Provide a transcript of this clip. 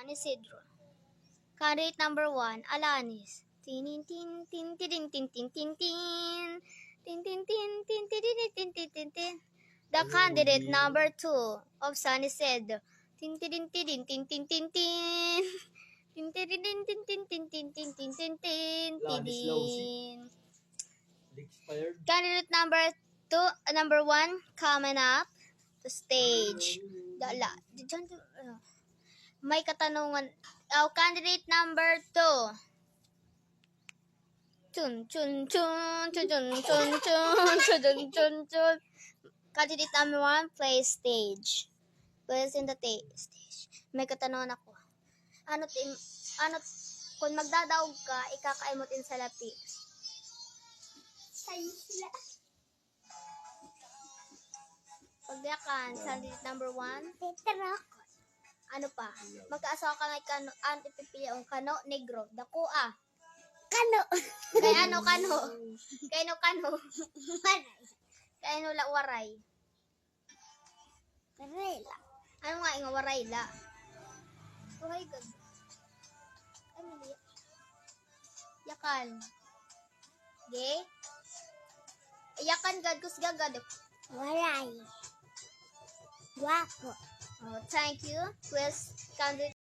San Isidro. Candidate number 1, Alanis. Tin tin tin tin tin tin tin tin tin tin tin tin tin tin tin tin tin. The candidate number 2 of San Isidro. Tin tin tin tin tin tin tin tin. Tin tin tin tin tin tin tin tin tin tin tin tin. Candidate number 1 coming up to stage. May katanungan. Candidate number 2. Chun chun chun chun chun chun chun chun chun chun. Candidate number 1, play stage. Please in the stage. May katanungan ako. Ano kung magdadaog ka, ikakaimutin sa lapi. Sa'yo sila. Pagyakan, candidate number 1. Tetra. Ano pa? Magkaasawa ka ng kano, antipipiliang kano, negro, dakua. Kano. Kay ano kano? Kay no kano? Kay no la waray. Waray la. Ano nga yung waray la? Oh my God. Ay, mali. Yakan. Okay? Yakan gad kus gagad. Waray. Guwapo. Oh, thank you. Please, candidate